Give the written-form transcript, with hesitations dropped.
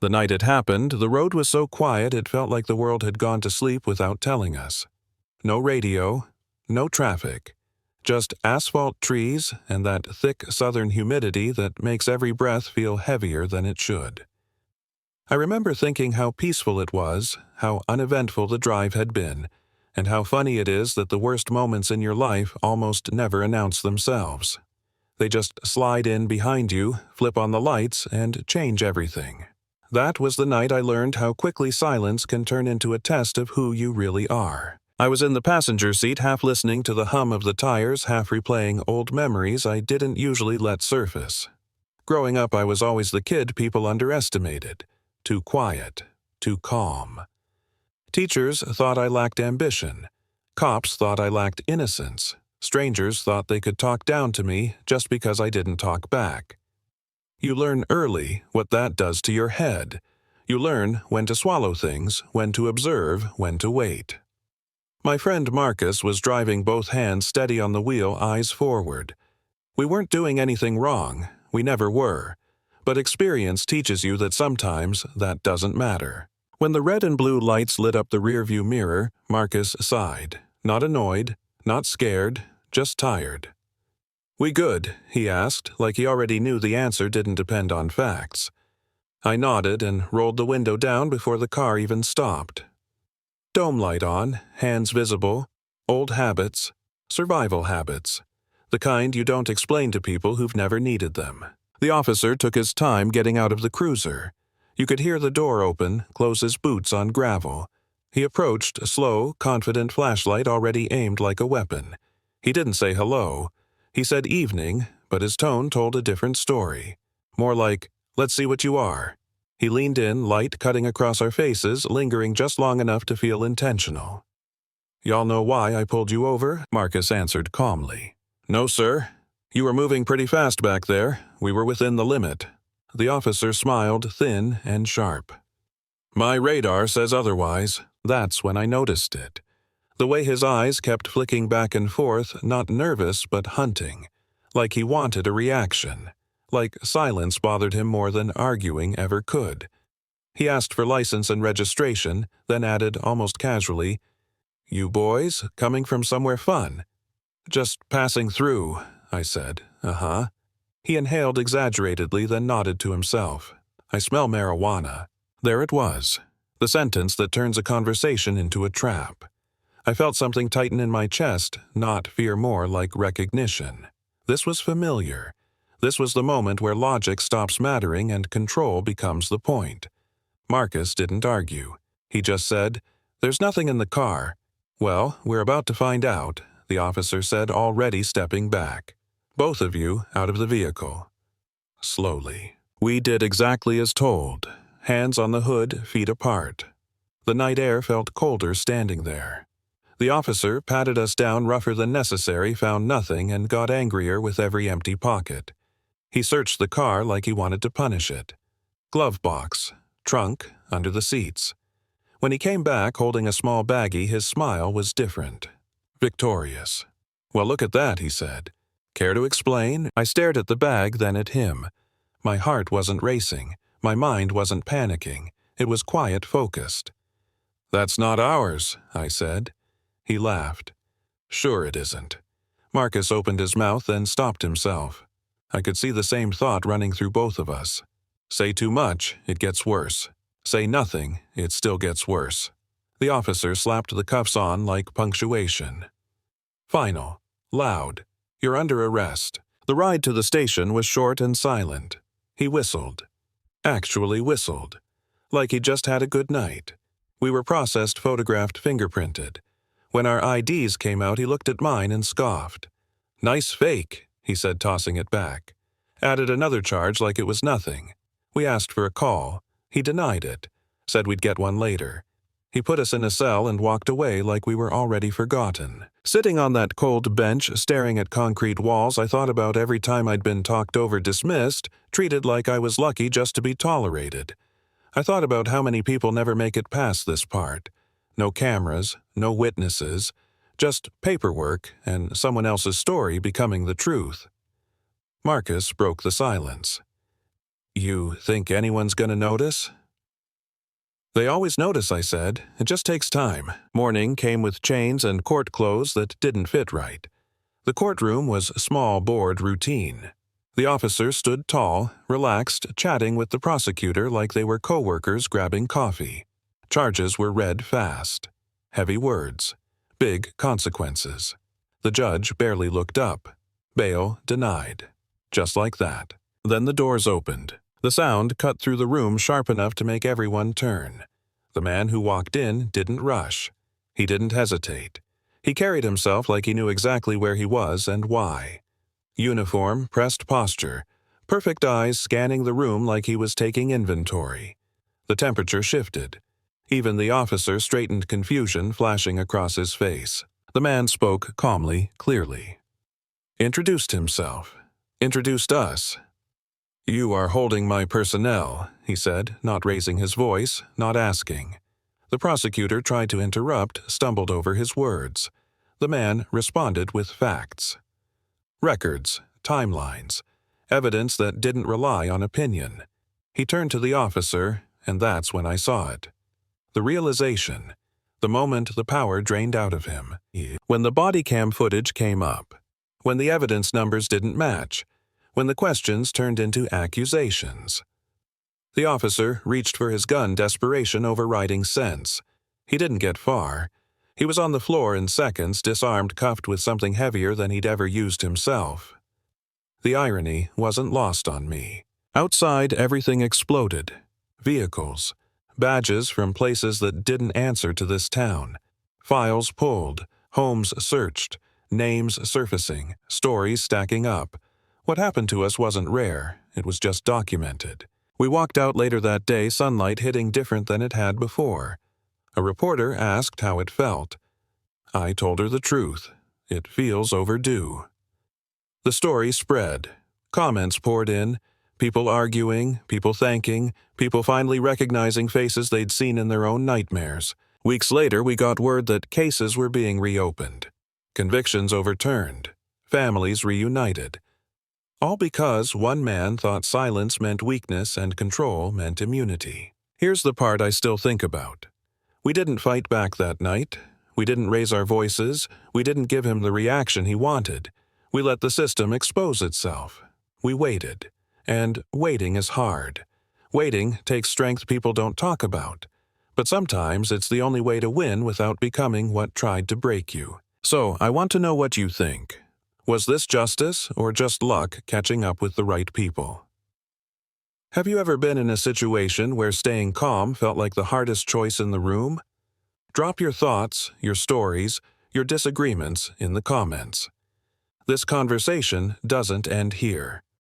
The night it happened, the road was so quiet it felt like the world had gone to sleep without telling us. No radio, no traffic, just asphalt trees and that thick southern humidity that makes every breath feel heavier than it should. I remember thinking how peaceful it was, how uneventful the drive had been, and how funny it is that the worst moments in your life almost never announce themselves. They just slide in behind you, flip on the lights, and change everything. That was the night I learned how quickly silence can turn into a test of who you really are. I was in the passenger seat, half listening to the hum of the tires, half replaying old memories I didn't usually let surface. Growing up, I was always the kid people underestimated. Too quiet, too calm. Teachers thought I lacked ambition. Cops thought I lacked innocence. Strangers thought they could talk down to me just because I didn't talk back. You learn early what that does to your head. You learn when to swallow things, when to observe, when to wait. My friend Marcus was driving, both hands steady on the wheel, eyes forward. We weren't doing anything wrong. We never were. But experience teaches you that sometimes that doesn't matter. When the red and blue lights lit up the rearview mirror, Marcus sighed. Not annoyed, not scared, just tired. "We good?" he asked, like he already knew the answer didn't depend on facts. I nodded and rolled the window down before the car even stopped. Dome light on, hands visible, old habits, survival habits. The kind you don't explain to people who've never needed them. The officer took his time getting out of the cruiser. You could hear the door open, close his boots on gravel. He approached, a slow, confident flashlight already aimed like a weapon. He didn't say hello. He said evening, but his tone told a different story. More like, "Let's see what you are." He leaned in, light cutting across our faces, lingering just long enough to feel intentional. "Y'all know why I pulled you over?" Marcus answered calmly. "No, sir. You were moving pretty fast back there. We were within the limit." The officer smiled, thin and sharp. "My radar says otherwise." That's when I noticed it. The way his eyes kept flicking back and forth, not nervous but hunting. Like he wanted a reaction. Like silence bothered him more than arguing ever could. He asked for license and registration, then added almost casually, "You boys, coming from somewhere fun?" "Just passing through," I said. "Uh-huh." He inhaled exaggeratedly, then nodded to himself. "I smell marijuana." There it was. The sentence that turns a conversation into a trap. I felt something tighten in my chest, not fear, more like recognition. This was familiar. This was the moment where logic stops mattering and control becomes the point. Marcus didn't argue. He just said, "There's nothing in the car." "Well, we're about to find out," the officer said, already stepping back. "Both of you out of the vehicle." Slowly. We did exactly as told. Hands on the hood, feet apart. The night air felt colder standing there. The officer patted us down rougher than necessary, found nothing, and got angrier with every empty pocket. He searched the car like he wanted to punish it. Glove box, trunk, under the seats. When he came back holding a small baggie, his smile was different. Victorious. "Well, look at that," he said. "Care to explain?" I stared at the bag, then at him. My heart wasn't racing. My mind wasn't panicking. It was quiet, focused. "That's not ours," I said. He laughed. "Sure it isn't." Marcus opened his mouth, then stopped himself. I could see the same thought running through both of us. Say too much, it gets worse. Say nothing, it still gets worse. The officer slapped the cuffs on like punctuation. "Final. Loud. You're under arrest." The ride to the station was short and silent. He whistled. Actually whistled. Like he'd just had a good night. We were processed, photographed, fingerprinted. When our IDs came out, he looked at mine and scoffed. "Nice fake," he said, tossing it back. Added another charge like it was nothing. We asked for a call. He denied it. Said we'd get one later. He put us in a cell and walked away like we were already forgotten. Sitting on that cold bench, staring at concrete walls, I thought about every time I'd been talked over, dismissed, treated like I was lucky just to be tolerated. I thought about how many people never make it past this part. No cameras, no witnesses, just paperwork and someone else's story becoming the truth. Marcus broke the silence. "You think anyone's gonna notice?" They always notice, I said. It just takes time. Morning came with chains and court clothes that didn't fit right. The courtroom was small board routine. The officer stood tall, relaxed, chatting with the prosecutor like they were co-workers grabbing coffee. Charges were read fast. Heavy words. Big consequences. The judge barely looked up. Bail denied. Just like that. Then the doors opened. The sound cut through the room sharp enough to make everyone turn. The man who walked in didn't rush. He didn't hesitate. He carried himself like he knew exactly where he was and why. Uniform, pressed posture. Perfect eyes scanning the room like he was taking inventory. The temperature shifted. Even the officer straightened, confusion flashing across his face. The man spoke calmly, clearly. Introduced himself. Introduced us. "You are holding my personnel," he said, not raising his voice, not asking. The prosecutor tried to interrupt, stumbled over his words. The man responded with facts. Records, timelines, evidence that didn't rely on opinion. He turned to the officer, and that's when I saw it. The realization, the moment the power drained out of him. When the body cam footage came up. When the evidence numbers didn't match. When the questions turned into accusations. The officer reached for his gun, desperation overriding sense. He didn't get far. He was on the floor in seconds, disarmed, cuffed with something heavier than he'd ever used himself. The irony wasn't lost on me. Outside, everything exploded. Vehicles. Badges from places that didn't answer to this town. Files pulled. Homes searched. Names surfacing. Stories stacking up. What happened to us wasn't rare. It was just documented. We walked out later that day, sunlight hitting different than it had before. A reporter asked how it felt. I told her the truth. It feels overdue. The story spread. Comments poured in. People arguing, people thanking, people finally recognizing faces they'd seen in their own nightmares. Weeks later, we got word that cases were being reopened. Convictions overturned. Families reunited. All because one man thought silence meant weakness and control meant immunity. Here's the part I still think about. We didn't fight back that night. We didn't raise our voices. We didn't give him the reaction he wanted. We let the system expose itself. We waited. And waiting is hard. Waiting takes strength people don't talk about. But sometimes it's the only way to win without becoming what tried to break you. So I want to know what you think. Was this justice or just luck catching up with the right people? Have you ever been in a situation where staying calm felt like the hardest choice in the room? Drop your thoughts, your stories, your disagreements in the comments. This conversation doesn't end here.